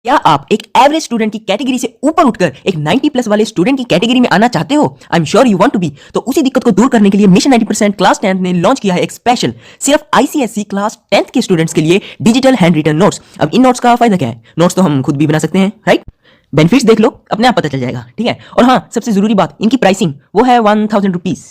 क्या आप एक एवरेज स्टूडेंट की कैटेगरी से ऊपर उठकर एक 90 प्लस वाले स्टूडेंट की कैटेगरी में आना चाहते हो? I am sure you want to be. तो उसी दिक्कत को दूर करने के लिए मिशन 90% क्लास 10th ने लॉन्च किया है एक स्पेशल सिर्फ आईसीएसई क्लास 10th के स्टूडेंट्स के लिए डिजिटल हैंड रिटन नोट्स। अब इन नोट्स का फायदा क्या है? नोट्स तो हम खुद भी बना सकते हैं, राइट? बेनिफिट्स देख लो, अपने आप पता चल जाएगा, ठीक है। और हाँ, सबसे जरूरी बात, इनकी प्राइसिंग वो है 1000 रुपीज।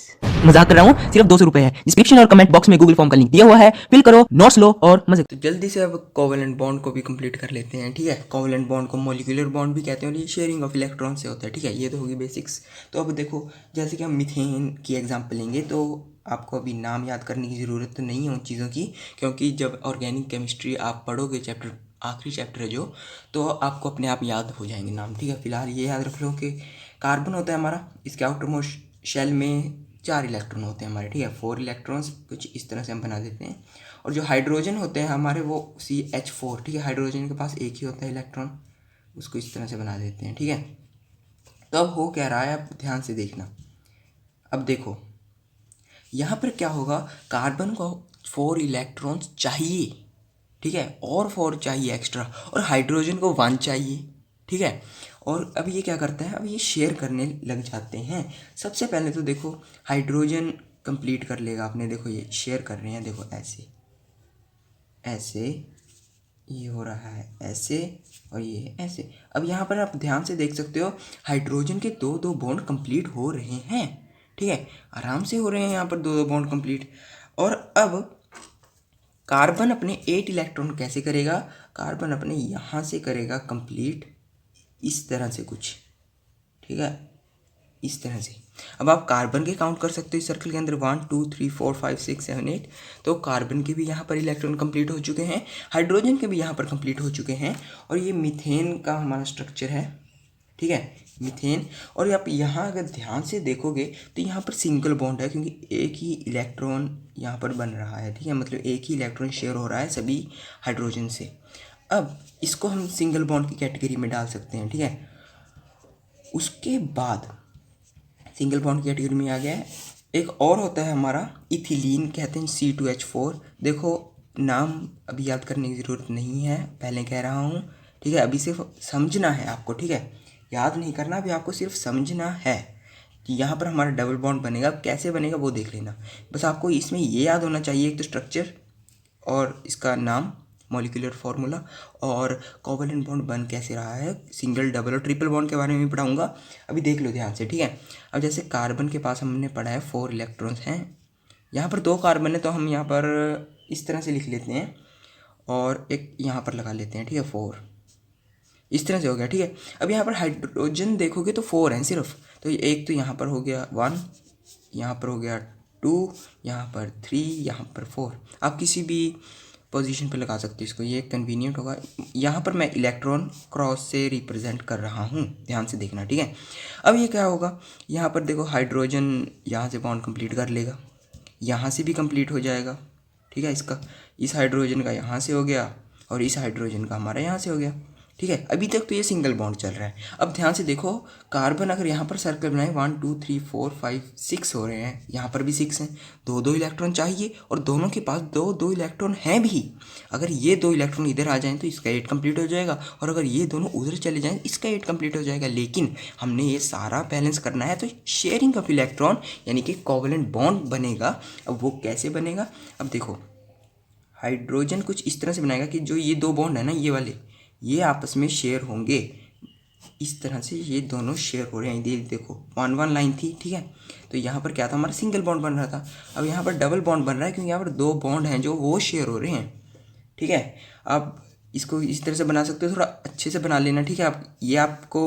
मजाक कर रहा हूँ, सिर्फ 200 रुपए है। डिस्क्रिप्शन और कमेंट बॉक्स में गूगल फॉर्म का लिंक दिया हुआ है, फिल करो, नोट्स लो और मजे। तो जल्दी से अब कोवेलेंट बॉन्ड को भी कंप्लीट कर लेते हैं। ठीक है, कोवेलेंट बॉन्ड को मॉलिक्यूलर बॉन्ड भी कहते हैं और ये शेयरिंग ऑफ इलेक्ट्रॉन से होता है। ठीक है, ये तो होगी बेसिक्स। तो अब देखो, जैसे कि हम मीथेन की एग्जांपल लेंगे तो आपको अभी नाम याद करने की ज़रूरत तो नहीं है उन चीज़ों की, क्योंकि जब ऑर्गेनिक केमिस्ट्री आप पढ़ोगे चैप्टर, आखिरी चैप्टर है जो, तो आपको अपने आप याद हो जाएंगे नाम। ठीक है, फिलहाल ये याद रख लो कि कार्बन होता है हमारा, इसके आउटर मोस्ट शेल में 4 इलेक्ट्रॉन होते हैं हमारे। ठीक है, 4 इलेक्ट्रॉन्स कुछ इस तरह से हम बना देते हैं। और जो हाइड्रोजन होते हैं हमारे वो CH4। ठीक है, हाइड्रोजन के पास एक ही होता है इलेक्ट्रॉन, उसको इस तरह से बना देते हैं। ठीक है, तो अब हो क्या रहा है, अब ध्यान से देखना। अब देखो यहाँ पर क्या होगा, कार्बन को 4 इलेक्ट्रॉन्स चाहिए। ठीक है, और 4 चाहिए एक्स्ट्रा, और हाइड्रोजन को 1 चाहिए। ठीक है, और अब ये क्या करता है, अब ये शेयर करने लग जाते हैं। सबसे पहले तो देखो हाइड्रोजन कंप्लीट कर लेगा आपने, देखो ये शेयर कर रहे हैं, देखो ऐसे ऐसे, ये हो रहा है ऐसे, और ये ऐसे। अब यहाँ पर आप ध्यान से देख सकते हो हाइड्रोजन के दो दो बॉन्ड कंप्लीट हो रहे हैं। ठीक है, आराम से हो रहे हैं यहाँ पर दो दो बॉन्ड कंप्लीट। और अब कार्बन अपने 8 इलेक्ट्रॉन कैसे करेगा, कार्बन अपने यहाँ से करेगा कंप्लीट इस तरह से कुछ। ठीक है, इस तरह से। अब आप कार्बन के काउंट कर सकते हो इस सर्कल के अंदर, 1 2 3 4 5 6 7 8। तो कार्बन के भी यहाँ पर इलेक्ट्रॉन कंप्लीट हो चुके हैं, हाइड्रोजन के भी यहाँ पर कंप्लीट हो चुके हैं। और ये मीथेन का हमारा स्ट्रक्चर है। ठीक है, मीथेन। और आप यहाँ अगर ध्यान से देखोगे तो यहाँ पर सिंगल बॉन्ड है, क्योंकि एक ही इलेक्ट्रॉन यहाँ पर बन रहा है। ठीक है, मतलब एक ही इलेक्ट्रॉन शेयर हो रहा है सभी हाइड्रोजन से। अब इसको हम सिंगल बॉन्ड की कैटेगरी में डाल सकते हैं। ठीक है, उसके बाद सिंगल बॉन्ड कैटेगरी में आ गया है। एक और होता है हमारा इथिलीन, कहते हैं C2H4। देखो नाम अभी याद करने की ज़रूरत नहीं है, पहले कह रहा हूँ। ठीक है, अभी सिर्फ समझना है आपको। ठीक है, याद नहीं करना, अभी आपको सिर्फ समझना है कि यहाँ पर हमारा डबल बॉन्ड बनेगा। कैसे बनेगा वो देख लेना, बस आपको इसमें ये याद होना चाहिए, एक तो स्ट्रक्चर और इसका नाम, मॉलिक्यूलर फार्मूला, और कोवेलेंट बॉन्ड बन कैसे रहा है। सिंगल, डबल और ट्रिपल बॉन्ड के बारे में भी पढ़ाऊंगा, अभी देख लो ध्यान से। ठीक है, अब जैसे कार्बन के पास हमने पढ़ा है 4 इलेक्ट्रॉन्स हैं, यहाँ पर 2 कार्बन है, तो हम यहाँ पर इस तरह से लिख लेते हैं और एक यहाँ पर लगा लेते हैं। ठीक है, 4 इस तरह से हो गया। ठीक है, अब यहाँ पर हाइड्रोजन देखोगे तो 4 हैं सिर्फ, तो एक तो यहाँ पर हो गया 1, यहाँ पर हो गया 2, यहाँ पर 3, यहाँ पर 4। आप किसी भी पोजीशन पे लगा सकते हो इसको, ये कन्वीनियंट होगा। यहाँ पर मैं इलेक्ट्रॉन क्रॉस से रिप्रेजेंट कर रहा हूँ, ध्यान से देखना। ठीक है, अब ये क्या होगा, यहाँ पर देखो हाइड्रोजन यहाँ से बॉन्ड कंप्लीट कर लेगा, यहाँ से भी कंप्लीट हो जाएगा। ठीक है, इसका, इस हाइड्रोजन का यहाँ से हो गया और इस हाइड्रोजन का हमारा यहाँ से हो गया। ठीक है, अभी तक तो ये सिंगल बॉन्ड चल रहा है। अब ध्यान से देखो, कार्बन अगर यहाँ पर सर्कल बनाए 1 2 3 4 5 6 हो रहे हैं, यहाँ पर भी 6 हैं, दो दो इलेक्ट्रॉन चाहिए और दोनों के पास दो दो इलेक्ट्रॉन हैं भी। अगर ये 2 इलेक्ट्रॉन इधर आ जाएं तो इसका 8 कंप्लीट हो जाएगा, और अगर ये दोनों उधर चले जाएं इसका 8 कंप्लीट हो जाएगा। लेकिन हमने ये सारा बैलेंस करना है, तो शेयरिंग ऑफ इलेक्ट्रॉन यानी कि कोवेलेंट बॉन्ड बनेगा। अब वो कैसे बनेगा, अब देखो हाइड्रोजन कुछ इस तरह से बनाएगा कि जो ये 2 बॉन्ड है ना, ये वाले, ये आपस में शेयर होंगे इस तरह से, ये दोनों शेयर हो रहे हैं। ये देखो 1 1 लाइन थी। ठीक है, तो यहाँ पर क्या था, हमारा सिंगल बॉन्ड बन रहा था। अब यहाँ पर डबल बॉन्ड बन रहा है, क्योंकि यहाँ पर 2 बॉन्ड हैं जो वो शेयर हो रहे हैं। ठीक है, अब इसको इस तरह से बना सकते हो, थोड़ा अच्छे से बना लेना। ठीक है, आप ये आपको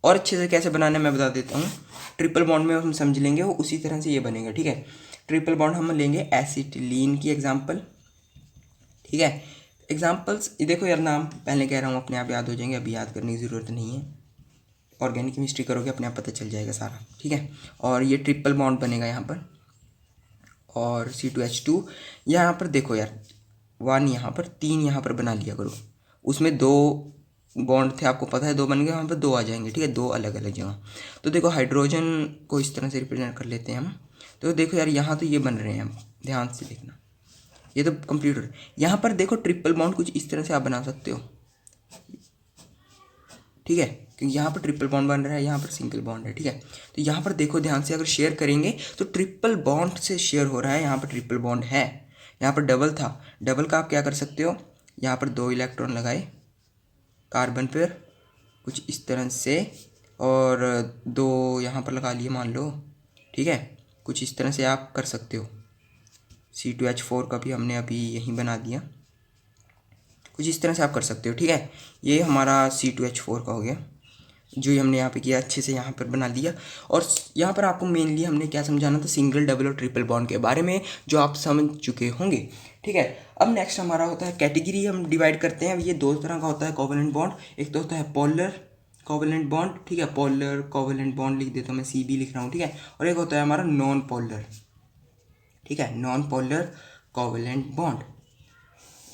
और अच्छे से कैसे बनाना है मैं बता देता हूँ। ट्रिपल बॉन्ड में हम समझ लेंगे, वो उसी तरह से ये बनेगा। ठीक है, ट्रिपल बॉन्ड हम लेंगे एसिटिलीन की एग्जाम्पल। ठीक है, एग्जाम्पल्स ये देखो यार, नाम पहले कह रहा हूँ अपने आप याद हो जाएंगे, अभी याद करने की ज़रूरत नहीं है। ऑर्गेनिक केमिस्ट्री करोगे अपने आप पता चल जाएगा सारा। ठीक है, और ये ट्रिपल बॉन्ड बनेगा यहाँ पर, और C2H2 यहाँ पर देखो यार, 1 यहाँ पर, 3 यहाँ पर बना लिया करो। उसमें 2 बॉन्ड थे, आपको पता है 2 बन गए, वहाँ पर 2 आ जाएंगे। ठीक है, 2 अलग अलग जगह। तो देखो हाइड्रोजन को इस तरह से रिप्रेजेंट कर लेते हैं हम। तो देखो यार, यहाँ तो ये बन रहे हैं, हम ध्यान से देखना, ये तो कंप्लीट हो रहा है। यहाँ पर देखो ट्रिपल बॉन्ड कुछ इस तरह से आप बना सकते हो, ठीक है, क्योंकि यहाँ पर ट्रिपल बॉन्ड बन रहा है, यहाँ पर सिंगल बॉन्ड है। ठीक है, तो यहाँ पर देखो ध्यान से, अगर शेयर करेंगे तो ट्रिपल बॉन्ड से शेयर हो रहा है, यहाँ पर ट्रिपल बॉन्ड है, यहाँ पर डबल था, डबल का आप क्या कर सकते हो, यहाँ पर 2 इलेक्ट्रॉन लगाए कार्बन पर कुछ इस तरह से, और 2 यहाँ पर लगा लिए मान लो। ठीक है, कुछ इस तरह से आप कर सकते हो। C2H4 का भी हमने अभी यहीं बना दिया, कुछ इस तरह से आप कर सकते हो। ठीक है, ये हमारा C2H4 का हो गया, जो ही हमने यहाँ पे किया, अच्छे से यहाँ पर बना दिया। और यहाँ पर आपको मेनली हमने क्या समझाना था, सिंगल, डबल और ट्रिपल बॉन्ड के बारे में, जो आप समझ चुके होंगे। ठीक है, अब नेक्स्ट हमारा होता है कैटेगरी, हम डिवाइड करते हैं। अब ये 2 तरह का होता है कोवेलेंट बॉन्ड, एक तो होता है पोलर कोवेलेंट बॉन्ड। ठीक है, पोलर कोवेलेंट बॉन्ड लिख देता हूँ मैं, CB लिख रहा हूँ। ठीक है, और एक होता है हमारा नॉन पोलर। ठीक है, non polar covalent bond,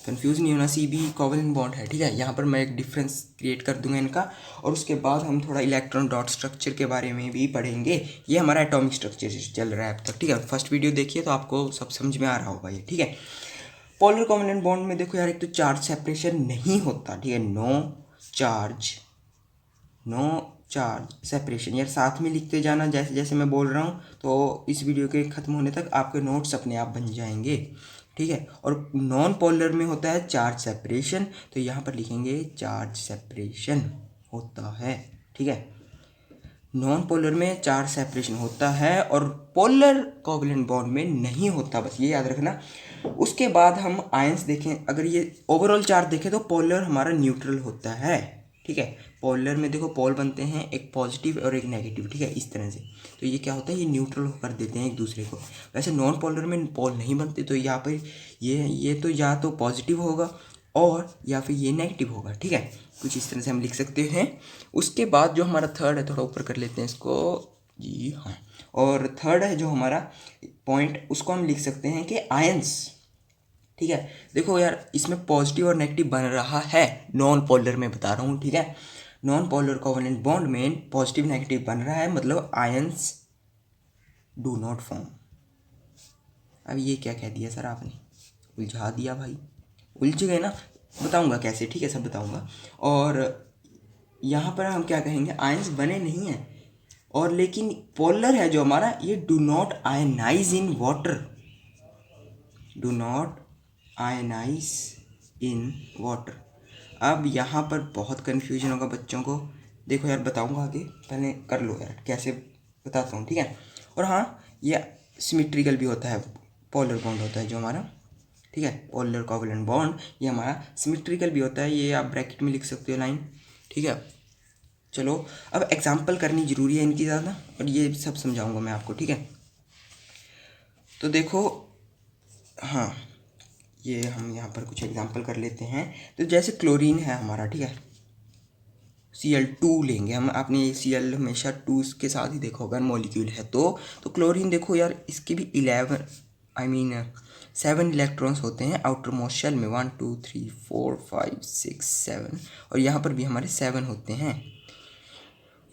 confuse नहीं होना, CB कोवेलेंट बॉन्ड है। ठीक है, यहाँ पर मैं एक डिफरेंस क्रिएट कर दूंगा इनका, और उसके बाद हम थोड़ा इलेक्ट्रॉन डॉट स्ट्रक्चर के बारे में भी पढ़ेंगे। ये हमारा एटॉमिक स्ट्रक्चर चल रहा है अब तक। ठीक है, फर्स्ट वीडियो देखिए तो आपको सब समझ में आ रहा होगा ये। ठीक है, पोलर कोवेलेंट बॉन्ड में देखो यार, एक तो चार्ज सेपरेशन नहीं होता। ठीक है, नो चार्ज सेपरेशन, यार साथ में लिखते जाना जैसे जैसे मैं बोल रहा हूँ, तो इस वीडियो के ख़त्म होने तक आपके नोट्स अपने आप बन जाएंगे। ठीक है, और नॉन पोलर में होता है चार्ज सेपरेशन, तो यहाँ पर लिखेंगे चार्ज सेपरेशन होता है। ठीक है, नॉन पोलर में चार्ज सेपरेशन होता है और पोलर कोवेलेंट बॉन्ड में नहीं होता, बस ये याद रखना। उसके बाद हम आयंस देखें, अगर ये ओवरऑल चार्ज देखें तो पोलर हमारा न्यूट्रल होता है। ठीक है, पोलर में देखो पोल बनते हैं, एक पॉजिटिव और एक नेगेटिव। ठीक है, इस तरह से, तो ये क्या होता है, ये न्यूट्रल कर देते हैं एक दूसरे को। वैसे नॉन पोलर में पोल नहीं बनते, तो यहाँ पर ये तो या तो पॉजिटिव होगा और या फिर ये नेगेटिव होगा। ठीक है, कुछ इस तरह से हम लिख सकते हैं। उसके बाद जो हमारा थर्ड है, थोड़ा ऊपर कर लेते हैं इसको जी, हाँ, और थर्ड है जो हमारा पॉइंट, उसको हम लिख सकते हैं कि आयंस। ठीक है, देखो यार, इसमें पॉजिटिव और नेगेटिव बन रहा है, नॉन पोलर में बता रहा हूँ। ठीक है, नॉन पोलर कोवेलेंट बॉन्ड में पॉजिटिव नेगेटिव बन रहा है, मतलब आयंस डू नॉट फॉर्म। अब ये क्या कह दिया सर आपने, उलझा दिया भाई, उलझ गए ना, बताऊंगा कैसे। ठीक है, सब बताऊंगा। और यहाँ पर हम क्या कहेंगे, आयंस बने नहीं हैं, और लेकिन पोलर है जो हमारा, ये do not ionize in water, do not ionize in water. अब यहाँ पर बहुत कन्फ्यूजन होगा बच्चों को, देखो यार बताऊंगा आगे, पहले कर लो यार कैसे बताता हूँ। ठीक है, और हाँ, ये सिमेट्रिकल भी होता है, पोलर बॉन्ड होता है जो हमारा। ठीक है, पोलर कोवेलेंट बॉन्ड ये हमारा सिमेट्रिकल भी होता है, ये आप ब्रैकेट में लिख सकते हो लाइन। ठीक है, चलो अब एग्जाम्पल करनी ज़रूरी है इनकी ज़्यादा, और ये सब समझाऊंगा मैं आपको। ठीक है, तो देखो, हाँ, ये हम यहाँ पर कुछ एग्जाम्पल कर लेते हैं। तो जैसे क्लोरीन है हमारा, ठीक है, Cl2 लेंगे हम, आपने Cl हमेशा 2 के साथ ही देखा होगा मॉलिक्यूल है, तो क्लोरीन देखो यार, इसके भी 7 इलेक्ट्रॉन्स होते हैं आउटर मोस्ट शेल में, 1 2 3 4 5 6 7, और यहाँ पर भी हमारे 7 होते हैं,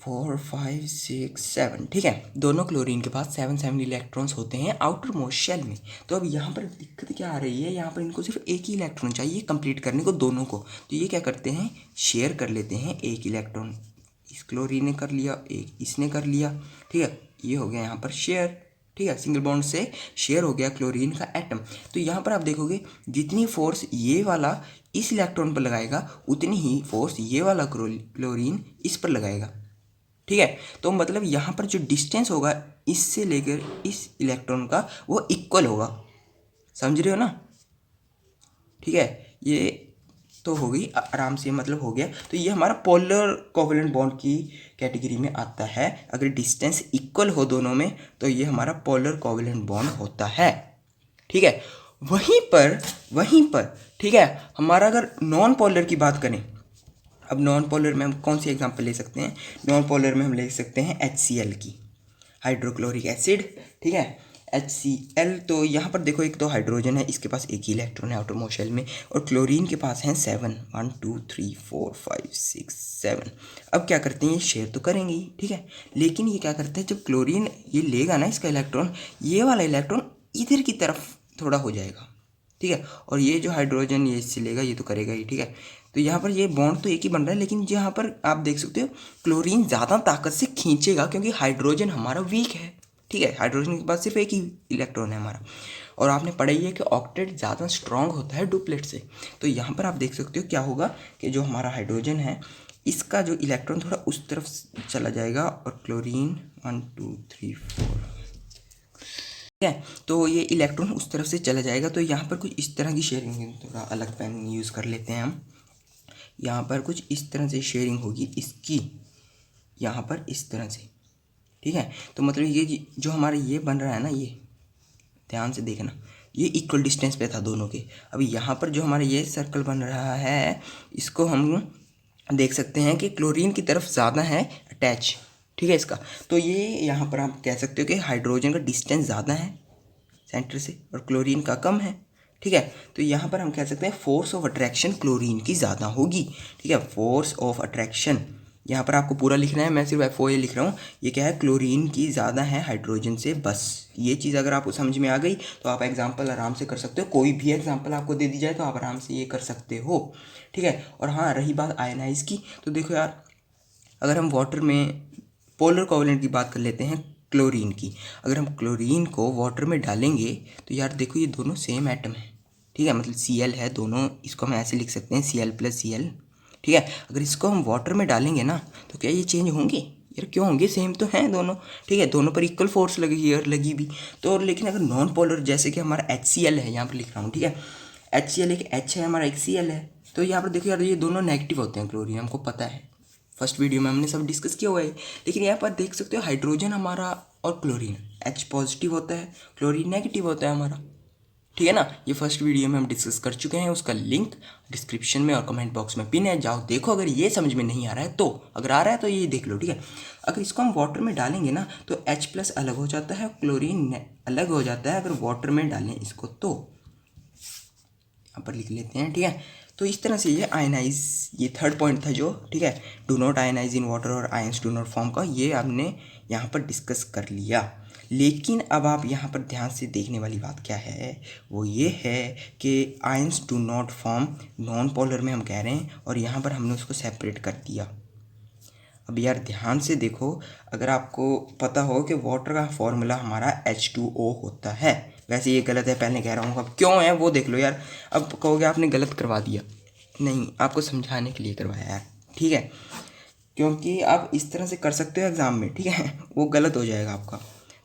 4 5 6 7। ठीक है, दोनों क्लोरीन के पास 7 इलेक्ट्रॉन्स होते हैं आउटर मोस्ट शेल में। तो अब यहाँ पर दिक्कत क्या आ रही है, यहाँ पर इनको सिर्फ एक ही इलेक्ट्रॉन चाहिए कंप्लीट करने को, दोनों को। तो ये क्या करते हैं, शेयर कर लेते हैं एक इलेक्ट्रॉन, इस क्लोरीन ने कर लिया, एक इसने कर लिया। ठीक है, ये हो गया यहाँ पर शेयर। ठीक है, सिंगल बॉन्ड से शेयर हो गया क्लोरीन का एटम। तो यहाँ पर आप देखोगे, जितनी फोर्स ये वाला इस इलेक्ट्रॉन पर लगाएगा, उतनी ही फोर्स ये वाला क्लोरीन इस पर लगाएगा। ठीक है, तो मतलब यहाँ पर जो डिस्टेंस होगा इससे लेकर इस इलेक्ट्रॉन का, वो इक्वल होगा, समझ रहे हो ना। ठीक है, ये तो हो गई आराम से, मतलब हो गया। तो ये हमारा पोलर कोवेलेंट बॉन्ड की कैटेगरी में आता है, अगर डिस्टेंस इक्वल हो दोनों में, तो ये हमारा पोलर कोवेलेंट बॉन्ड होता है। ठीक है, वहीं पर ठीक है, हमारा अगर नॉन पोलर की बात करें, अब नॉन पोलर में हम कौन सी एग्जांपल ले सकते हैं, नॉन पोलर में हम ले सकते हैं HCl की, हाइड्रोक्लोरिक एसिड। ठीक है, HCl, तो यहाँ पर देखो, एक तो हाइड्रोजन है, इसके पास एक ही इलेक्ट्रॉन है आउटर मोस्ट शेल में, और क्लोरीन के पास हैं 7, 1 2 3 4 5 6 7। अब क्या करते हैं, ये शेयर तो करेंगे ही। ठीक है, लेकिन ये क्या करते हैं, जब क्लोरीन ये लेगा ना इसका इलेक्ट्रॉन, ये वाला इलेक्ट्रॉन इधर की तरफ थोड़ा हो जाएगा। ठीक है, और ये जो हाइड्रोजन ये इससे लेगा, ये तो करेगा ही। ठीक है, तो यहाँ पर ये बॉन्ड तो एक ही बन रहा है, लेकिन यहाँ पर आप देख सकते हो क्लोरीन ज़्यादा ताकत से खींचेगा क्योंकि हाइड्रोजन हमारा वीक है। ठीक है, हाइड्रोजन के पास सिर्फ एक ही इलेक्ट्रॉन है हमारा। और आपने पढ़ा ही है कि ऑक्टेट ज़्यादा स्ट्रांग होता है डुप्लेट से। तो यहाँ पर आप देख सकते हो क्या होगा कि जो हमारा हाइड्रोजन है इसका जो इलेक्ट्रॉन थोड़ा उस तरफ चला जाएगा और क्लोरीन 1 2 3 4, ठीक है, तो ये इलेक्ट्रॉन उस तरफ से चला जाएगा। तो यहाँ पर कुछ इस तरह की शेयरिंग होगी। थोड़ा अलग पेन यूज़ कर लेते हैं हम। यहाँ पर कुछ इस तरह से शेयरिंग होगी इसकी, यहाँ पर इस तरह से। ठीक है, तो मतलब ये जो हमारा ये बन रहा है ना, ये ध्यान से देखना, ये इक्वल डिस्टेंस पे था दोनों के। अभी यहाँ पर जो हमारा ये सर्कल बन रहा है इसको हम देख सकते हैं कि क्लोरीन की तरफ ज़्यादा है अटैच। ठीक है इसका, तो ये यहाँ पर आप कह सकते हो कि हाइड्रोजन का डिस्टेंस ज़्यादा है सेंटर से और क्लोरीन का कम है। ठीक है, तो यहाँ पर हम कह सकते हैं फोर्स ऑफ अट्रैक्शन क्लोरीन की ज़्यादा होगी। ठीक है, फोर्स ऑफ अट्रैक्शन यहाँ पर आपको पूरा लिखना है, मैं सिर्फ FOA लिख रहा हूँ। ये क्या है, क्लोरीन की ज़्यादा है हाइड्रोजन से, बस ये चीज़ अगर आपको समझ में आ गई तो आप एग्जाम्पल आराम से कर सकते हो। कोई भी एग्जाम्पल आपको दे दी जाए तो आप आराम से ये कर सकते हो। ठीक है, और हाँ रही बात आयनाइज की, तो देखो यार अगर हम वाटर में पोलर कोवलेंट की बात कर लेते हैं क्लोरीन की, अगर हम क्लोरीन को वाटर में डालेंगे तो यार देखो ये दोनों सेम एटम है। ठीक है, मतलब Cl है दोनों, इसको हम ऐसे लिख सकते हैं Cl + Cl। ठीक है, अगर इसको हम वाटर में डालेंगे ना तो क्या ये चेंज होंगे यार? क्यों होंगे, सेम तो हैं दोनों। ठीक है, दोनों पर इक्वल फोर्स लगी और लगी भी तो। लेकिन अगर नॉन पोलर जैसे कि हमारा HCl है, यहाँ पर लिख रहा हूँ। ठीक है, HCl एक H है, हमारा एक Cl है। तो यहाँ पर देखो यार ये दोनों नेगेटिव होते हैं क्लोरीन, हमको पता है, फर्स्ट वीडियो में हमने सब डिस्कस किया हुआ है। लेकिन यहाँ पर देख सकते हो हाइड्रोजन हमारा और क्लोरीन H पॉजिटिव होता है, क्लोरीन नेगेटिव होता है हमारा। ठीक है ना, ये फर्स्ट वीडियो में हम डिस्कस कर चुके हैं, उसका लिंक डिस्क्रिप्शन में और कमेंट बॉक्स में पिन है, जाओ देखो। अगर ये समझ में नहीं आ रहा है तो, अगर आ रहा है तो ये देख लो। ठीक है, अगर इसको हम वाटर में डालेंगे ना तो H+ अलग हो जाता है, क्लोरीन अलग हो जाता है। अगर वाटर में डालें इसको तो यहाँ पर लिख लेते हैं। ठीक है, तो इस तरह से ये आयनाइज, ये थर्ड पॉइंट था जो, ठीक है, do not ionize in water और आयंस डू नॉट फॉर्म का, ये हमने यहाँ पर डिस्कस कर लिया। लेकिन अब आप यहाँ पर ध्यान से देखने वाली बात क्या है, वो ये है कि ions do not form non polar में हम कह रहे हैं और यहाँ पर हमने उसको सेपरेट कर दिया। अब यार ध्यान से देखो, अगर आपको पता हो कि वाटर का फॉर्मूला हमारा H2O होता है, वैसे ये गलत है पहले कह रहा हूँ, अब क्यों है वो देख लो यार। अब कहोगे आपने गलत करवा दिया, नहीं, आपको समझाने के लिए करवाया यार। ठीक है, क्योंकि आप इस तरह से कर सकते हो एग्ज़ाम में, ठीक है, वो गलत हो जाएगा आपका।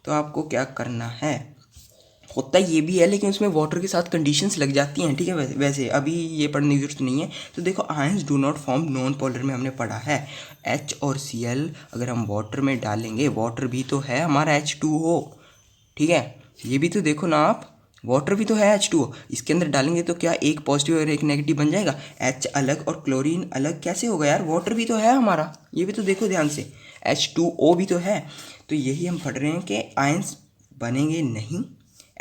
तो आपको क्या करना है, होता ये भी है लेकिन उसमें वाटर के साथ कंडीशंस लग जाती हैं। ठीक है, वैसे अभी ये पढ़ने की जरूरत नहीं है। तो देखो ions do not form non polar में हमने पढ़ा है H और Cl अगर हम वाटर में डालेंगे, वाटर भी तो है हमारा H2O। ठीक है, ये भी तो देखो ना आप, वाटर भी तो है H2O, इसके अंदर डालेंगे तो क्या एक पॉजिटिव और एक नेगेटिव बन जाएगा? H अलग और क्लोरीन अलग कैसे होगा यार? वाटर भी तो है हमारा, ये भी तो देखो ध्यान से, H2O भी तो है। तो यही हम पढ़ रहे हैं कि आयंस बनेंगे नहीं,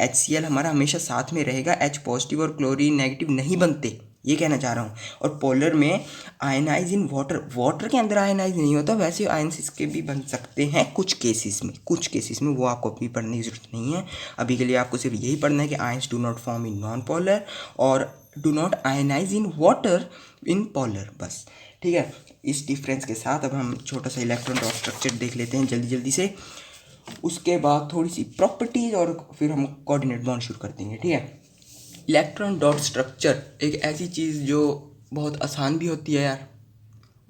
HCl हमारा हमेशा साथ में रहेगा, H पॉजिटिव और क्लोरीन नेगेटिव नहीं बनते, ये कहना चाह रहा हूँ। और पोलर में आयनाइज इन वाटर, वाटर के अंदर आयनाइज नहीं होता, वैसे आयंस इसके भी बन सकते हैं कुछ केसेस में, कुछ केसेस में, वो आपको अभी पढ़ने की जरूरत नहीं है। अभी के लिए आपको सिर्फ यही पढ़ना है कि ions do not form in non polar और do not ionize in water in polar, बस। ठीक है, इस डिफरेंस के साथ अब हम छोटा सा इलेक्ट्रॉन डॉट स्ट्रक्चर देख लेते हैं जल्दी जल्दी से, उसके बाद थोड़ी सी प्रॉपर्टीज़ और फिर हम कोऑर्डिनेट बॉन्ड शुरू कर देंगे। ठीक है, इलेक्ट्रॉन डॉट स्ट्रक्चर एक ऐसी चीज़ जो बहुत आसान भी होती है यार,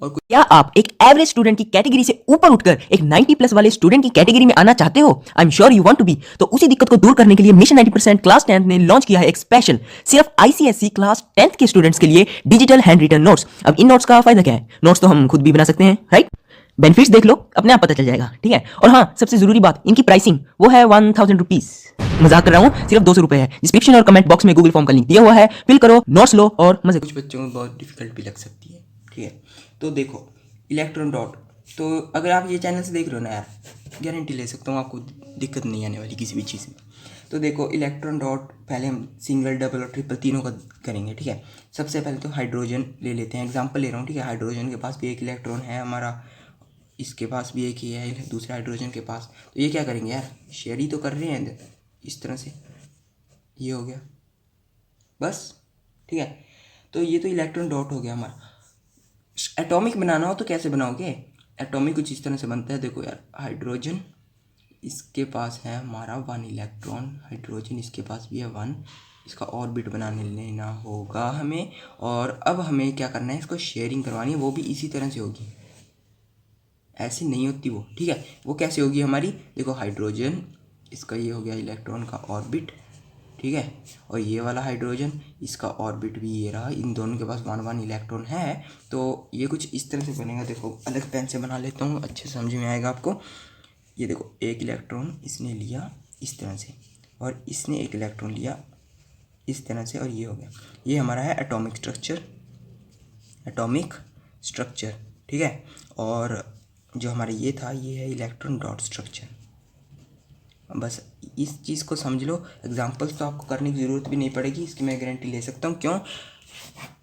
और क्या आप एक एवरेज स्टूडेंट की कैटेगरी से ऊपर उठकर एक 90+ वाले स्टूडेंट की कैटेगरी में आना चाहते हो? I am sure you want to be. तो उसी दिक्कत को दूर करने के लिए मिशन 90% क्लास 10th ने लॉन्च किया है एक स्पेशल, सिर्फ ICSE क्लास 10th के स्टूडेंट्स के लिए डिजिटल हैंड रिटन नोट्स। अब इन नोट्स का फायदा क्या है? नोट्स तो हम खुद भी बना सकते हैं, राइट? बेनिफिट्स देख लो, अपने आप पता चल जाएगा। ठीक है, और हाँ सबसे जरूरी बात, इनकी प्राइसिंग वो है 1000 रुपीज। मजाक कर रहा हूँ, सिर्फ 200 रुपए है। डिस्क्रिप्शन और कमेंट बॉक्स में गूगल फॉर्म का लिंक दिया हुआ है, फिल करो, नोट्स लो और मजे। कुछ बच्चों को बहुत डिफिकल्ट भी लग सकती है। ठीक है, तो देखो इलेक्ट्रॉन डॉट, तो अगर आप ये चैनल से देख रहे हो ना यार, गारंटी ले सकता हूँ आपको दिक्कत नहीं आने वाली किसी भी चीज़ में। तो देखो इलेक्ट्रॉन डॉट पहले हम सिंगल, डबल और ट्रिपल तीनों का करेंगे। ठीक है, सबसे पहले तो हाइड्रोजन ले लेते हैं, एग्जांपल ले रहा हूँ। ठीक है, हाइड्रोजन के पास भी एक इलेक्ट्रॉन है हमारा, इसके पास भी एक ही है दूसरे हाइड्रोजन के पास। तो ये क्या करेंगे यार, शेयर ही तो कर रहे हैं इस तरह से, ये हो गया बस। ठीक है, तो ये तो इलेक्ट्रॉन डॉट हो गया हमारा। एटॉमिक बनाना हो तो कैसे बनाओगे? एटॉमिक कुछ इस तरह से बनता है, देखो यार, हाइड्रोजन इसके पास है हमारा 1 इलेक्ट्रॉन, हाइड्रोजन इसके पास भी है 1, इसका ऑर्बिट बनाने लेना होगा हमें। और अब हमें क्या करना है, इसको शेयरिंग करवानी है, वो भी इसी तरह से होगी, ऐसी नहीं होती वो, ठीक है। वो कैसे होगी हमारी, देखो हाइड्रोजन इसका ये हो गया इलेक्ट्रॉन का ऑर्बिट, ठीक है, और ये वाला हाइड्रोजन इसका ऑर्बिट भी ये रहा, इन दोनों के पास 1 इलेक्ट्रॉन है। तो ये कुछ इस तरह से बनेगा, देखो अलग पेन से बना लेता हूँ, अच्छे से समझ में आएगा आपको। ये देखो एक इलेक्ट्रॉन इसने लिया इस तरह से, और इसने एक इलेक्ट्रॉन लिया इस तरह से, और ये हो गया, ये हमारा है एटॉमिक स्ट्रक्चर, ठीक है। और जो हमारा ये था, ये है इलेक्ट्रॉन डॉट स्ट्रक्चर। बस इस चीज़ को समझ लो, एग्जांपल्स तो आपको करने की ज़रूरत भी नहीं पड़ेगी, इसकी मैं गारंटी ले सकता हूँ। क्यों?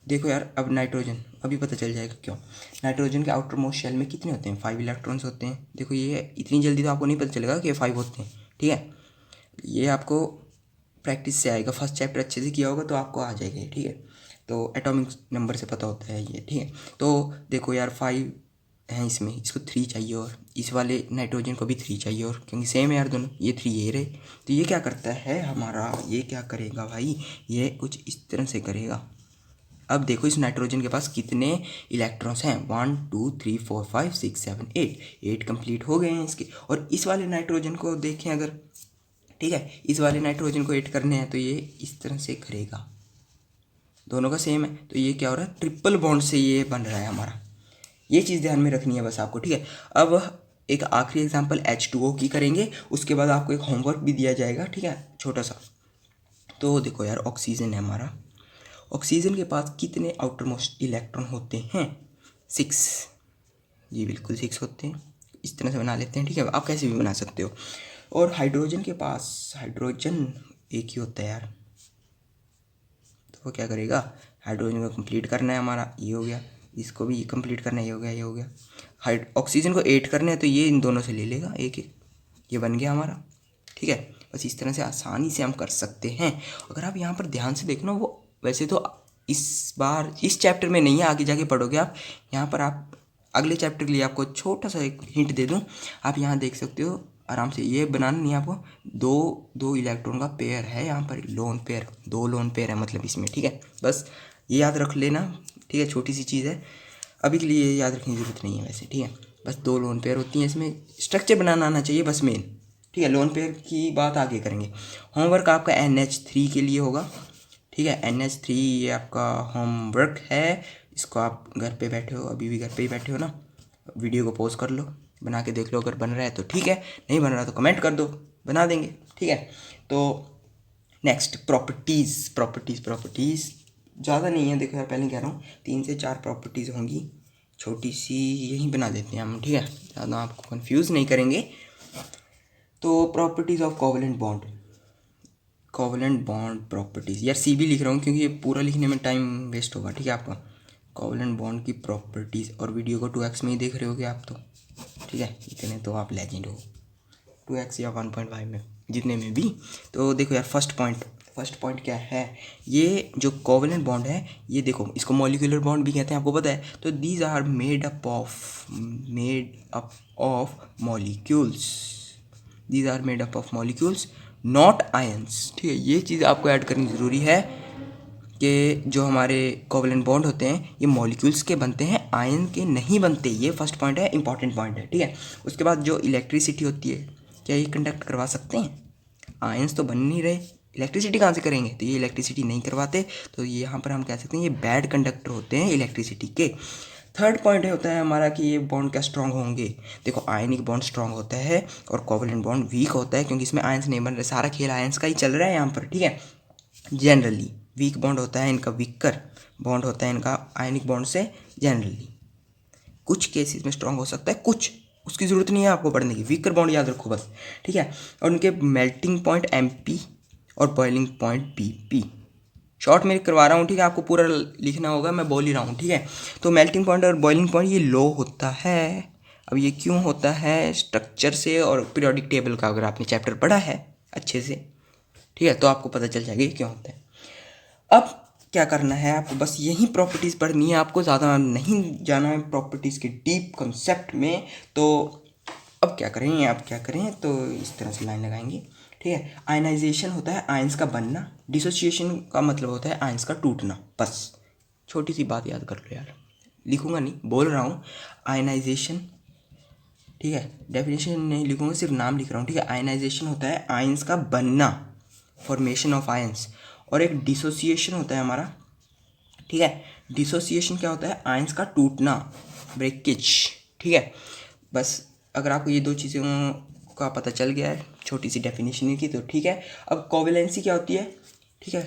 देखो यार, अब नाइट्रोजन अभी पता चल जाएगा क्यों। नाइट्रोजन के आउटर मोस्ट शेल में कितने होते हैं, 5 इलेक्ट्रॉन्स होते हैं। देखो ये इतनी जल्दी तो आपको नहीं पता चलेगा कि 5 होते हैं, ठीक है, ये आपको प्रैक्टिस से आएगा, फर्स्ट चैप्टर अच्छे से किया होगा तो आपको आ जाएगा, ठीक है। तो एटॉमिक नंबर से पता होता है ये, ठीक है। तो देखो यार 5 हैं इसमें, इसको 3 चाहिए, और इस वाले नाइट्रोजन को भी 3 चाहिए, और क्योंकि सेम है यार दोनों, ये 3 ये रहे, तो ये क्या करता है हमारा, ये क्या करेगा भाई, ये कुछ इस तरह से करेगा। अब देखो इस नाइट्रोजन के पास कितने इलेक्ट्रॉन्स हैं, 1 2 3 4 5 6 7 8 कंप्लीट हो गए हैं इसके। और इस वाले नाइट्रोजन को देखें अगर, ठीक है, इस वाले नाइट्रोजन को 8 करने हैं तो ये इस तरह से करेगा, दोनों का सेम है, तो ये क्या हो रहा है, ट्रिपल बॉन्ड से ये बन रहा है हमारा। ये चीज़ ध्यान में रखनी है बस आपको, ठीक है। अब एक आखिरी एग्जांपल H2O की करेंगे, उसके बाद आपको एक होमवर्क भी दिया जाएगा, ठीक है, छोटा सा। तो देखो यार, ऑक्सीजन है हमारा, ऑक्सीजन के पास कितने आउटर मोस्ट इलेक्ट्रॉन होते हैं, 6, जी बिल्कुल 6 होते हैं। इस तरह से बना लेते हैं, ठीक है, आप कैसे भी बना सकते हो। और हाइड्रोजन के पास, हाइड्रोजन एक ही होता है यार, तो वो क्या करेगा, हाइड्रोजन को कंप्लीट करना है हमारा, ये हो गया, इसको भी कंप्लीट करना है, ये हो गया, ये हो गया। ऑक्सीजन को 8 करने हैं तो ये इन दोनों से ले लेगा एक एक, ये बन गया हमारा, ठीक है। बस इस तरह से आसानी से हम कर सकते हैं। अगर आप यहाँ पर ध्यान से देखना, वो वैसे तो इस बार इस चैप्टर में नहीं है, आगे जाके पढ़ोगे आप। यहाँ पर आप अगले चैप्टर के लिए आपको छोटा सा एक हिंट दे दूँ, आप यहाँ देख सकते हो आराम से, ये बनाना नहीं है आपको, दो इलेक्ट्रॉन का पेयर है यहाँ पर, लोन पेयर, 2 लोन पेयर है मतलब इसमें, ठीक है। बस ये याद रख लेना, ठीक है, छोटी सी चीज़ है, अभी के लिए याद रखने की ज़रूरत नहीं है वैसे, ठीक है। बस 2 लोन पेयर होती हैं इसमें, स्ट्रक्चर बनाना आना चाहिए बस मेन, ठीक है। लोन पेयर की बात आगे करेंगे। होमवर्क आपका NH3 के लिए होगा, ठीक है, NH3 ये आपका होमवर्क है। इसको आप घर पे बैठे हो, अभी भी घर पे ही बैठे हो ना, वीडियो को पॉज कर लो, बना के देख लो, अगर बन रहा है तो ठीक है, नहीं बन रहा तो कमेंट कर दो, बना देंगे, ठीक है। तो नेक्स्ट प्रॉपर्टीज़ ज़्यादा नहीं है, देखो यार पहले कह रहा हूँ 3 से 4 प्रॉपर्टीज़ होंगी, छोटी सी यही बना देते हैं हम, ठीक है, ज़्यादा आपको कंफ्यूज नहीं करेंगे। तो properties of covalent bond properties, यार CB लिख रहा हूँ क्योंकि ये पूरा लिखने में टाइम वेस्ट होगा, ठीक है आपका। कोवलेंट बॉन्ड की प्रॉपर्टीज़, और वीडियो को 2x में ही देख रहे होगे आप तो, ठीक है, इतने तो आप लेजेंड हो, 2x या 1.5 में, जितने में भी। तो देखो यार, फर्स्ट पॉइंट क्या है, ये जो कोवलेंट बॉन्ड है, ये देखो इसको मॉलिक्यूलर बॉन्ड भी कहते हैं, आपको पता है। तो these are made up of molecules not ions, ठीक है। ये चीज़ आपको ऐड करनी ज़रूरी है कि जो हमारे कोवलेंट बॉन्ड होते हैं ये मॉलिक्यूल्स के बनते हैं, आयन के नहीं बनते। ये फर्स्ट पॉइंट है, इंपॉर्टेंट पॉइंट है, ठीक है। उसके बाद जो इलेक्ट्रिसिटी होती है, क्या ये कंडक्ट करवा सकते हैं? आयंस तो बन नहीं रहे, इलेक्ट्रिसिटी कहाँ से करेंगे? तो ये इलेक्ट्रिसिटी नहीं करवाते, तो ये यहाँ पर हम कह सकते हैं ये बैड कंडक्टर होते हैं इलेक्ट्रिसिटी के। थर्ड पॉइंट होता है हमारा कि ये बॉन्ड क्या स्ट्रांग होंगे। देखो आयनिक बॉन्ड स्ट्रांग होता है और कोवलेंट बॉन्ड वीक होता है, क्योंकि इसमें आयंस नहीं बन रहे, सारा खेल आयंस का ही चल रहा है यहाँ पर, ठीक है। जनरली वीक बॉन्ड होता है इनका, वीकर बॉन्ड होता है इनका आयनिक बॉन्ड से जनरली। कुछ केसेस में स्ट्रांग हो सकता है, कुछ उसकी ज़रूरत नहीं है आपको पढ़ने की, वीकर बॉन्ड याद रखो बस, ठीक है। और उनके मेल्टिंग पॉइंट MP और बॉइलिंग पॉइंट BP, शॉर्ट में करवा रहा हूँ, ठीक है, आपको पूरा लिखना होगा, मैं बोल ही रहा हूँ, ठीक है। तो मेल्टिंग पॉइंट और बॉइलिंग पॉइंट ये लो होता है। अब ये क्यों होता है? स्ट्रक्चर से और पीरियोडिक टेबल का अगर आपने चैप्टर पढ़ा है अच्छे से, ठीक है, तो आपको पता चल जाएगा ये क्यों होता है। अब क्या करना है आपको, बस यही प्रॉपर्टीज़ पढ़नी है आपको, ज़्यादा नहीं जाना है प्रॉपर्टीज़ के डीप कंसेप्ट में। तो अब क्या करें तो इस तरह से लाइन लगाएंगे, ठीक है। आयनाइजेशन होता है आयंस का बनना, डिसोसिएशन का मतलब होता है आयंस का टूटना। बस छोटी सी बात याद कर लो यार, लिखूंगा नहीं, बोल रहा हूँ। आयनाइजेशन, ठीक है, डेफिनेशन नहीं लिखूंगा, सिर्फ नाम लिख रहा हूँ, ठीक है। आयनाइजेशन होता है आयंस का बनना, फॉर्मेशन ऑफ आयंस। और एक डिसोसिएशन होता है हमारा, ठीक है। डिसोसिएशन क्या होता है, आयंस का टूटना, ब्रेकेज, ठीक है। बस अगर आपको ये दो चीज़ों का पता चल गया है, छोटी सी डेफिनेशन की, तो ठीक है। अब कोवेलेंसी क्या होती है, ठीक है।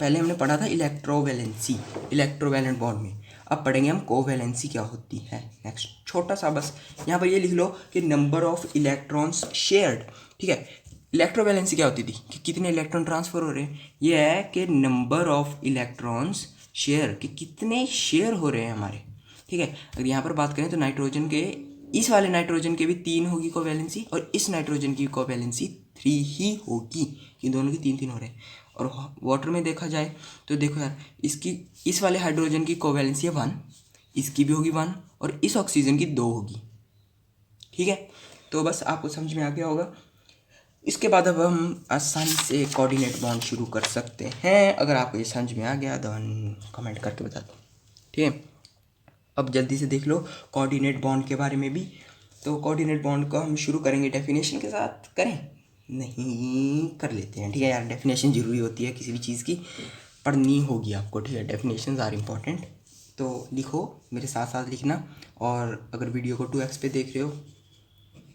पहले हमने पढ़ा था इलेक्ट्रोवैलेंसी, इलेक्ट्रोवैलेंट बॉन्ड में। अब पढ़ेंगे हम कोवेलेंसी क्या होती है नेक्स्ट। छोटा सा बस यहाँ पर ये लिख लो कि नंबर ऑफ इलेक्ट्रॉन्स शेयर्ड, ठीक है। इलेक्ट्रोवैलेंसी क्या होती थी कि कितने इलेक्ट्रॉन ट्रांसफर हो रहे हैं, ये है कि नंबर ऑफ इलेक्ट्रॉन्स शेयर, कि कितने शेयर हो रहे हैं हमारे, ठीक है। अगर यहाँ पर बात करें तो नाइट्रोजन के, इस वाले नाइट्रोजन के भी 3 होगी कोवैलेंसी, और इस नाइट्रोजन की कोवैलेंसी 3 ही होगी, कि दोनों की 3 हो रहे हैं। और वाटर में देखा जाए तो देखो यार, इसकी, इस वाले हाइड्रोजन की कोवैलेंसी है 1, इसकी भी होगी 1, और इस ऑक्सीजन की 2 होगी, ठीक है। तो बस आपको समझ में आ गया होगा। इसके बाद अब हम आसानी से कोऑर्डिनेट बॉन्ड शुरू कर सकते हैं। अगर आपको ये समझ में आ गया तो कमेंट करके बता दो, ठीक है। अब जल्दी से देख लो कोऑर्डिनेट बॉन्ड के बारे में भी। तो कोऑर्डिनेट बॉन्ड को हम शुरू करेंगे डेफिनेशन के साथ, करें नहीं, कर लेते हैं, ठीक है यार। डेफिनेशन ज़रूरी होती है किसी भी चीज़ की, पढ़नी होगी आपको, ठीक है। Definitions are important. तो लिखो, मेरे साथ साथ लिखना, और अगर वीडियो को 2x पे देख रहे हो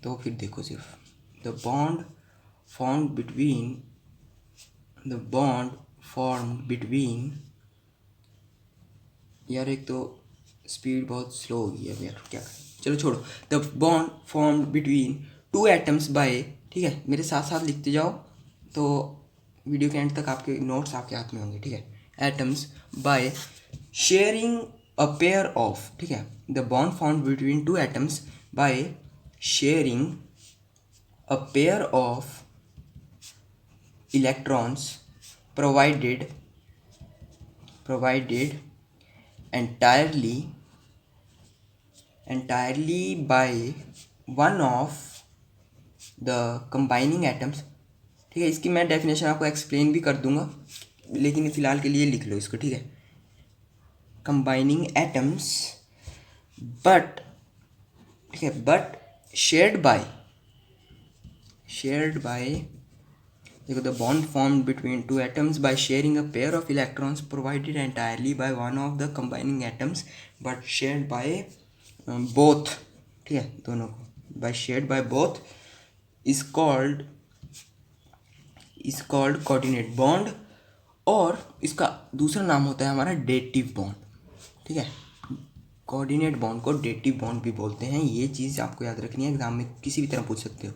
तो फिर देखो सिर्फ। The bond formed between the bond formed between, यार एक तो स्पीड बहुत स्लो हो गई है यार, क्या करें, चलो छोड़ो। The bond formed between 2 atoms bye, ठीक है, मेरे साथ साथ लिखते जाओ, तो वीडियो के एंड तक आपके नोट्स आपके हाथ में होंगे, ठीक है। Atoms by sharing a pair of, ठीक है। The bond formed between 2 atoms by sharing a pair of electrons provided entirely by one of the combining atoms, ठीक है। इसकी मैं डेफिनेशन आपको एक्सप्लेन भी कर दूंगा, लेकिन फ़िलहाल के लिए लिख लो इसको, ठीक है। कंबाइनिंग एटम्स बट, ठीक है, बट शेयर्ड बाय, देखो, the bond formed between 2 atoms by sharing a pair of electrons provided entirely by one of the combining atoms but shared by both, ठीक है, दोनों को by shared by both is called coordinate bond. और इसका दूसरा नाम होता है हमारा डेटिव बॉन्ड, ठीक है। कोऑर्डिनेट बॉन्ड को डेटिव बॉन्ड भी बोलते हैं, ये चीज़ आपको याद रखनी है, एग्जाम में किसी भी तरह पूछ सकते हो।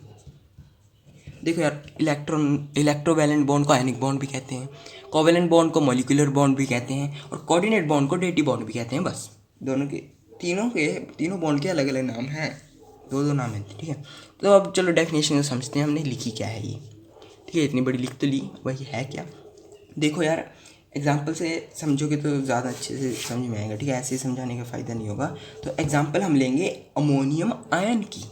देखो यार, इलेक्ट्रोवैलेंट बॉन्ड को आयनिक बॉन्ड भी कहते हैं, कोवैलेंट बॉन्ड को मॉलिक्यूलर बॉन्ड भी कहते हैं, और कोऑर्डिनेट बॉन्ड को डेटिव बॉन्ड भी कहते हैं। बस दोनों के, तीनों बॉन्ड के अलग अलग नाम हैं, दो नाम हैं, ठीक है। तो अब चलो डेफिनेशन समझते हैं, हमने लिखी क्या है ये, ठीक है। इतनी बड़ी लिख तो ली, वही है क्या। देखो यार, एग्जाम्पल से समझोगे तो ज़्यादा अच्छे से समझ में आएगा, ठीक है। ऐसे समझाने का फ़ायदा नहीं होगा। तो एग्जाम्पल हम लेंगे अमोनियम आयन की।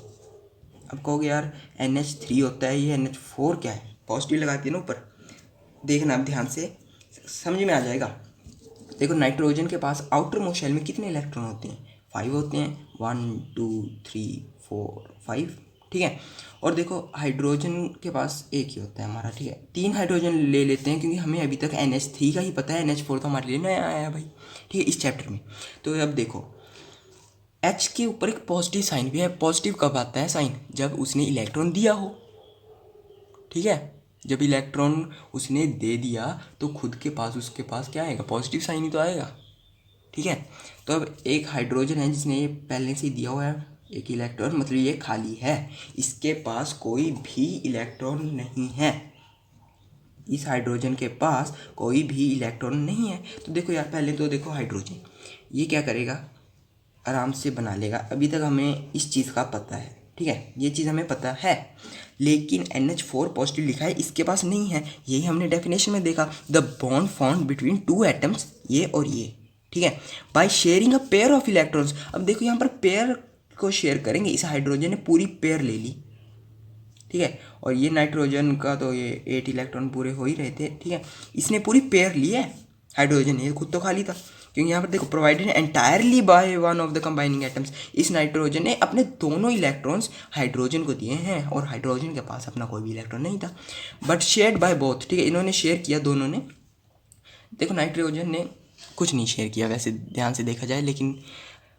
अब कहोगे यार NH3 होता है, ये NH4 क्या है, पॉजिटिव लगाती है ना ऊपर, देखना अब ध्यान से, समझ में आ जाएगा। देखो, नाइट्रोजन के पास आउटर मोस्ट शेल में कितने इलेक्ट्रॉन होते हैं, 5 होते हैं, 1 2 3 4 5, ठीक है। और देखो, हाइड्रोजन के पास एक ही होता है हमारा, ठीक है। 3 हाइड्रोजन ले लेते हैं, क्योंकि हमें अभी तक NH3 का ही पता है, NH4 तो हमारे लिए नया आया है भाई, ठीक है, इस चैप्टर में। तो अब देखो, H के ऊपर एक पॉजिटिव साइन भी है। पॉजिटिव कब आता है साइन, जब उसने इलेक्ट्रॉन दिया हो, ठीक है। जब इलेक्ट्रॉन उसने दे दिया तो खुद के पास, उसके पास क्या आएगा, पॉजिटिव साइन ही तो आएगा, ठीक है। तो अब एक हाइड्रोजन है जिसने ये पहले से ही दिया हुआ है एक इलेक्ट्रॉन, मतलब ये खाली है, इसके पास कोई भी इलेक्ट्रॉन नहीं है, इस हाइड्रोजन के पास कोई भी इलेक्ट्रॉन नहीं है। तो देखो यार, पहले तो देखो हाइड्रोजन ये क्या करेगा, आराम से बना लेगा। अभी तक हमें इस चीज़ का पता है, ठीक है, ये चीज़ हमें पता है। लेकिन NH4 पॉजिटिव लिखा है, इसके पास नहीं है, यही हमने डेफिनेशन में देखा, the bond formed between two atoms, ये और ये, ठीक है, bye sharing a pair of electrons. अब देखो यहाँ पर पेयर को शेयर करेंगे, इस हाइड्रोजन ने पूरी पेयर ले ली, ठीक है, और ये नाइट्रोजन का तो ये 8 इलेक्ट्रॉन पूरे हो ही रहे थे, ठीक है, इसने पूरी पेयर ली है, हाइड्रोजन ये खुद तो खाली था, क्योंकि यहाँ पर देखो provided entirely by one of the combining atoms, इस नाइट्रोजन ने अपने दोनों इलेक्ट्रॉन्स हाइड्रोजन को दिए हैं, और हाइड्रोजन के पास अपना कोई भी इलेक्ट्रॉन नहीं था, बट शेयर्ड बाय बोथ, ठीक है, इन्होंने शेयर किया दोनों ने। देखो नाइट्रोजन ने कुछ नहीं शेयर किया वैसे ध्यान से देखा जाए, लेकिन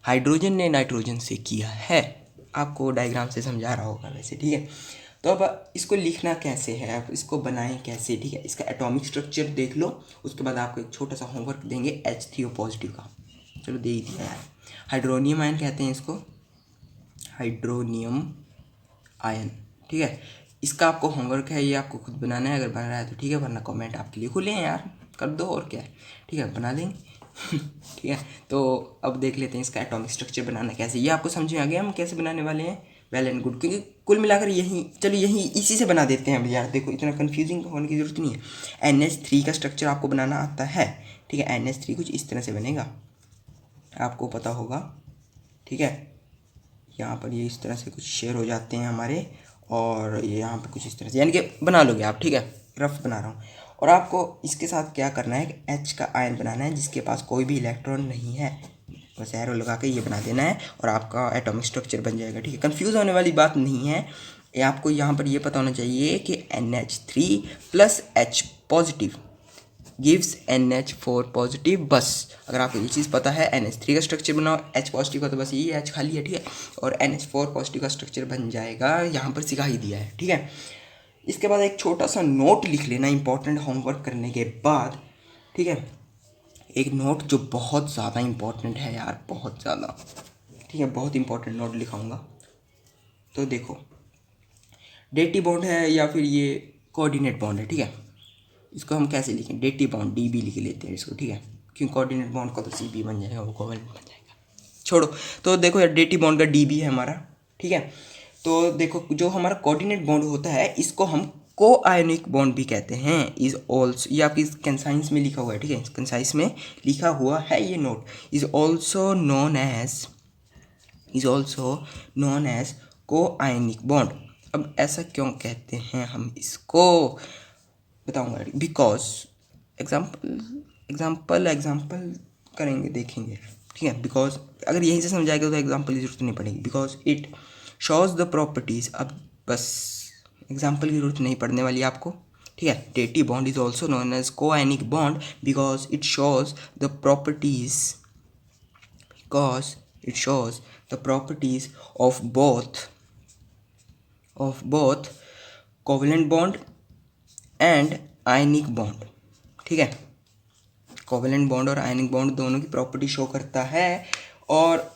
हाइड्रोजन ने नाइट्रोजन से किया है, आपको डायग्राम से समझा रहा होगा वैसे, ठीक है। तो अब इसको लिखना कैसे है, अब इसको बनाएं कैसे, ठीक है, इसका एटॉमिक स्ट्रक्चर देख लो, उसके बाद आपको एक छोटा सा होमवर्क देंगे H3O पॉजिटिव का, चलो दे ही दिया यार। हाइड्रोनियम आयन कहते हैं इसको, हाइड्रोनियम आयन, ठीक है, इसका आपको होमवर्क है, ये आपको खुद बनाना है, अगर बन रहा है तो ठीक है, वरना कमेंट आपके लिए खुले हैं यार, कर दो और क्या है, ठीक है, बना देंगे ठीक है। तो अब देख लेते हैं इसका एटॉमिक स्ट्रक्चर बनाना कैसे, ये आपको समझ में आ गया हम कैसे बनाने वाले हैं, वेल एंड गुड, क्योंकि कुल मिलाकर यही, चलो यही इसी से बना देते हैं अब यार, देखो इतना कन्फ्यूजिंग होने की ज़रूरत नहीं है। NH3 का स्ट्रक्चर आपको बनाना आता है, ठीक है, NH3 कुछ इस तरह से बनेगा, आपको पता होगा, ठीक है, यहाँ पर ये इस तरह से कुछ शेयर हो जाते हैं हमारे, और ये यहाँ पर कुछ इस तरह से, यानी कि बना लोगे आप, ठीक है, रफ बना रहा हूँ। और आपको इसके साथ क्या करना है कि H का आयन बनाना है जिसके पास कोई भी इलेक्ट्रॉन नहीं है, बस एरो लगा के ये बना देना है और आपका एटॉमिक स्ट्रक्चर बन जाएगा, ठीक है, कंफ्यूज होने वाली बात नहीं है, ये आपको यहाँ पर ये पता होना चाहिए कि NH3 plus H positive gives NH4 positive, बस अगर आपको ये चीज़ पता है, NH3 का स्ट्रक्चर बनाओ, H पॉजिटिव का तो बस ये H खाली है, ठीक है, और NH4 पॉजिटिव का स्ट्रक्चर बन जाएगा, यहाँ पर सिखा ही दिया है, ठीक है। इसके बाद एक छोटा सा नोट लिख लेना इंपॉर्टेंट होमवर्क करने के बाद, ठीक है, एक नोट जो बहुत ज़्यादा इंपॉर्टेंट है यार, बहुत ज़्यादा, ठीक है, बहुत इंपॉर्टेंट नोट लिखाऊंगा। तो देखो डेटिव बॉन्ड है या फिर ये कोऑर्डिनेट बॉन्ड है, ठीक है, इसको हम कैसे लिखें, डेटिव बॉन्ड DB लिख लेते हैं इसको, ठीक है, क्योंकि कोऑर्डिनेट बॉन्ड का तो CB बन जाएगा, वो कोवेलेंट बन जाएगा, छोड़ो। तो देखो यार डेटिव बॉन्ड का DB है हमारा, ठीक है, तो देखो जो हमारा कोऑर्डिनेट बॉन्ड होता है इसको हम को आयोनिक बॉन्ड भी कहते हैं, इज ऑल्सो, ये आपकी कंसाइंस में लिखा हुआ है, ठीक है, कंसाइंस में लिखा हुआ है ये note, is also known as co ionic bond. अब ऐसा क्यों कहते हैं हम इसको, बताऊंगा, बिकॉज एग्जाम्पल करेंगे, देखेंगे, ठीक है, बिकॉज अगर यहीं से समझाएगा तो एग्जाम्पल की जरूरत नहीं पड़ेगी, because it shows the properties, अब बस एग्जाम्पल की जरूरत नहीं पड़ने वाली आपको, ठीक है। Dative bond is also known as co ionic bond because it shows the properties of both covalent bond and ionic bond, ठीक है, कोवेलेंट बॉन्ड और आयनिक बॉन्ड दोनों की प्रॉपर्टी शो करता है, और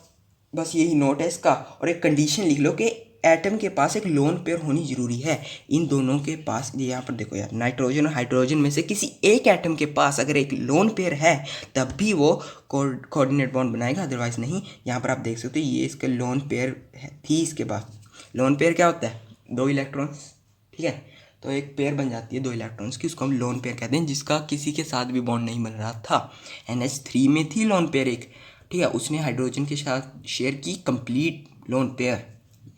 बस यही नोट है इसका। और एक कंडीशन लिख लो कि एटम के पास एक लोन पेयर होनी जरूरी है, इन दोनों के पास, यहाँ पर देखो यार, नाइट्रोजन और हाइड्रोजन में से किसी एक एटम के पास अगर एक लोन पेयर है तब भी वो कोऑर्डिनेट बॉन्ड बनाएगा, अदरवाइज नहीं। यहाँ पर आप देख सकते हो ये इसका लोन पेयर थी, इसके पास लोन पेयर क्या होता है, 2 इलेक्ट्रॉन्स, ठीक है, तो एक पेयर बन जाती है 2 इलेक्ट्रॉन्स की, उसको हम लोन पेयर कहते हैं, जिसका किसी के साथ भी बॉन्ड नहीं बन रहा था। NH3 में थी लोन पेयर एक, ठीक है, उसने हाइड्रोजन के साथ शेयर की complete lone pair,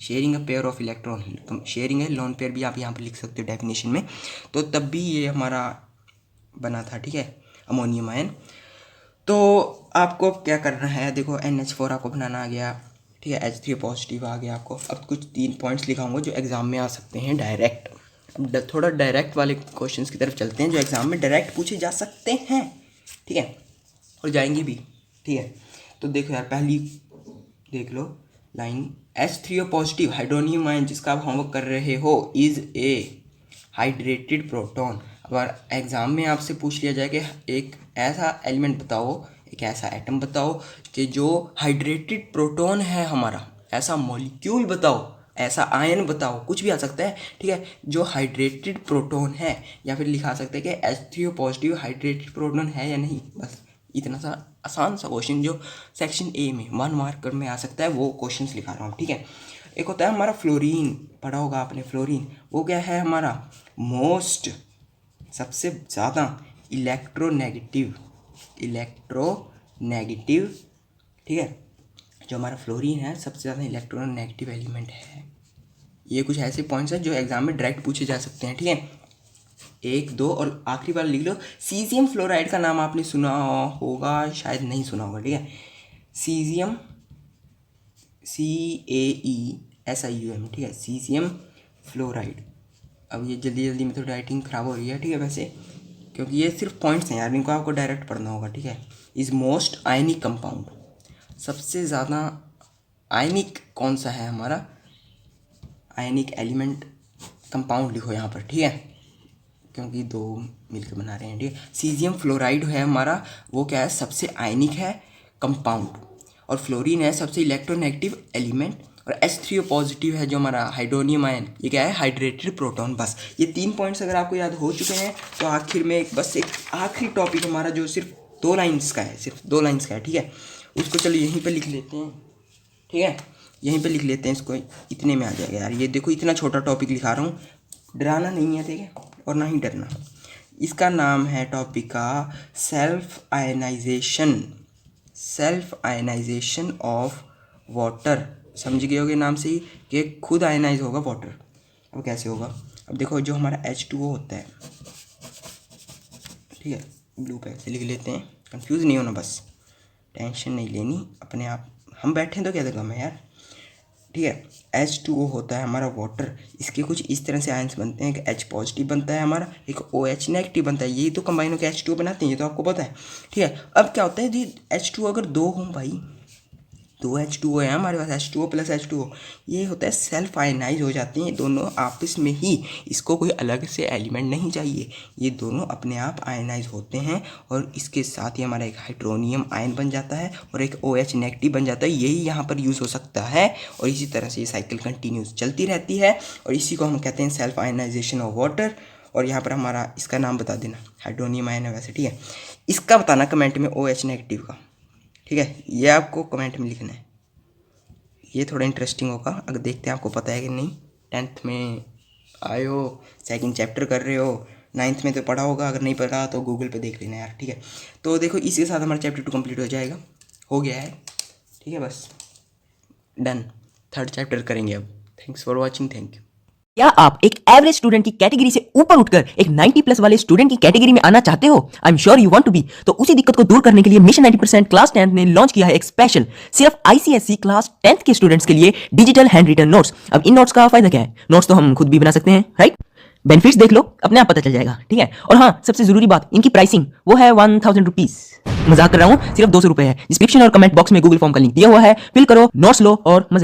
sharing a pair of electron, sharing है लोन पेयर भी आप यहाँ पर लिख सकते हो डेफिनेशन में, तो तब भी ये हमारा बना था, ठीक है, अमोनियम आयन। तो आपको अब क्या करना है, देखो NH4 आपको बनाना आ गया, ठीक है, H3 पॉजिटिव आ गया आपको। अब कुछ 3 पॉइंट्स लिखाऊंगा जो एग्जाम में आ सकते हैं डायरेक्ट, थोड़ा डायरेक्ट वाले क्वेश्चंस की तरफ चलते हैं जो एग्जाम में डायरेक्ट पूछे जा सकते हैं, ठीक है, और जाएंगे भी, ठीक है। तो देखो यार पहली देख लो line, H3O positive hydronium ion जिसका आप होमवर्क कर रहे हो इज ए हाइड्रेटेड प्रोटॉन। अगर एग्जाम में आपसे पूछ लिया जाए कि एक ऐसा एलिमेंट बताओ, एक ऐसा एटम बताओ कि जो हाइड्रेटेड प्रोटॉन है हमारा, ऐसा मॉलिक्यूल बताओ, ऐसा आयन बताओ, कुछ भी आ सकता है, ठीक है, जो हाइड्रेटेड प्रोटॉन है, या फिर लिखा सकते हैं कि H3O पॉजिटिव हाइड्रेटेड प्रोटॉन है या नहीं, बस इतना सा आसान सा क्वेश्चन जो सेक्शन ए में 1 मार्क में आ सकता है, वो क्वेश्चंस लिखा रहा हूँ, ठीक है। एक होता है हमारा फ्लोरीन, पढ़ा होगा आपने फ्लोरीन, वो क्या है हमारा मोस्ट, सबसे ज़्यादा इलेक्ट्रोनेगेटिव, ठीक है। जो हमारा फ्लोरीन है सबसे ज़्यादा इलेक्ट्रोनेगेटिव एलिमेंट है। ये कुछ ऐसे पॉइंट्स हैं जो एग्जाम में डायरेक्ट पूछे जा सकते हैं, ठीक है। 1, 2 और आखिरी बार लिख लो, सीजियम फ्लोराइड का नाम आपने सुना होगा, शायद नहीं सुना होगा, ठीक है। सीजियम, CAESIUM, ठीक है, सीजियम फ्लोराइड। अब ये जल्दी जल्दी में तो राइटिंग ख़राब हो रही है, ठीक है, वैसे क्योंकि ये सिर्फ पॉइंट्स हैं यार, इनको आपको डायरेक्ट पढ़ना होगा, ठीक है। इज़ मोस्ट आयनिक कंपाउंड, सबसे ज़्यादा आयनिक कौन सा है हमारा, आयनिक एलिमेंट कंपाउंड लिखो यहाँ पर, ठीक है, क्योंकि 2 मिलकर बना रहे हैं, ठीक है। सीजियम फ्लोराइड है हमारा, वो क्या है, सबसे आयनिक है कंपाउंड, और फ्लोरीन है सबसे इलेक्ट्रोनेगेटिव एलिमेंट, और H3O पॉजिटिव है जो हमारा हाइड्रोनियम आयन, ये क्या है, हाइड्रेटेड प्रोटॉन। बस ये 3 पॉइंट्स अगर आपको याद हो चुके हैं तो आखिर में बस एक आखिरी टॉपिक हमारा जो सिर्फ 2 लाइन्स का है, सिर्फ 2 लाइन्स का है, ठीक है, उसको चलो यहीं पे लिख लेते हैं, ठीक है, यहीं पे लिख लेते हैं, इसको इतने में आ जाएगा यार। ये देखो इतना छोटा टॉपिक लिखा रहा हूँ, डराना नहीं है, ठीक है, और ना ही डरना। इसका नाम है टॉपिक का सेल्फ आयनाइजेशन ऑफ वाटर। समझ गए होगे नाम से ही कि खुद आयनाइज होगा वाटर। अब कैसे होगा, अब देखो जो हमारा H2O होता है, ठीक है, ब्लू पेन से लिख लेते हैं, कंफ्यूज नहीं होना, बस टेंशन नहीं लेनी, अपने आप हम बैठे हैं तो क्या गम है यार, ठीक है। H2O होता है हमारा वाटर, इसके कुछ इस तरह से आयंस बनते हैं, एक H पॉजिटिव बनता है हमारा, एक OH नेगेटिव बनता है, यही तो कंबाइन होकर H2O बनाते हैं, ये तो आपको पता है, ठीक है। अब क्या होता है जी, H2O अगर 2 हों भाई, 2 H2O है हमारे पास, H2O प्लस H2O, ये होता है सेल्फ आयनाइज हो जाते हैं, ये दोनों आपस में ही, इसको कोई अलग से एलिमेंट नहीं चाहिए, ये दोनों अपने आप आयनाइज होते हैं, और इसके साथ ही हमारा एक हाइड्रोनियम आयन बन जाता है और एक OH नेगेटिव बन जाता है, यही यहाँ पर यूज़ हो सकता है। और इसी तरह से ये साइकिल कंटिन्यूस चलती रहती है, और इसी को हम कहते हैं सेल्फ आयनाइजेशन ऑफ वाटर। और यहाँ पर हमारा इसका नाम बता देना, हाइड्रोनियम आयन है वैसे, ठीक है। इसका बताना कमेंट में OH नेगेटिव का, ठीक है, ये आपको कमेंट में लिखना है, ये थोड़ा इंटरेस्टिंग होगा। अगर देखते हैं आपको पता है कि नहीं, 10th में आए हो, 2nd चैप्टर कर रहे हो, 9th में तो पढ़ा होगा, अगर नहीं पढ़ा तो गूगल पे देख लेना यार, ठीक है। तो देखो इसके साथ हमारा चैप्टर 2 कंप्लीट हो जाएगा, हो गया है, ठीक है, बस डन। 3rd चैप्टर करेंगे अब। Thanks for watching, thank you. क्या आप एक एवरेज स्टूडेंट की कैटेगरी से ऊपर उठकर एक 90 प्लस वाले स्टूडेंट की कैटेगरी में आना चाहते हो? I am sure you want to be. तो उसी दिक्कत को दूर करने के लिए मिशन 90% क्लास 10th ने लॉन्च किया है एक स्पेशल सिर्फ ICSE क्लास 10th के स्टूडेंट्स के लिए डिजिटल हैंड रिटन नोट्स। अब इन नोट्स का फायदा क्या है? नोट्स तो हम खुद भी बना सकते हैं, राइट? बेनिफिट्स देख लो, अपने आप पता चल जाएगा, ठीक है। और हाँ, सबसे जरूरी बात, इनकी प्राइसिंग वो है 1000 रुपीज। मजाक कर रहा हूँ, सिर्फ 200 रुपए है। डिस्क्रिप्शन और कमेंट बॉक्स में गूगल फॉर्म का लिंक दिया हुआ है, फिल करो, नोट्स लो और मजे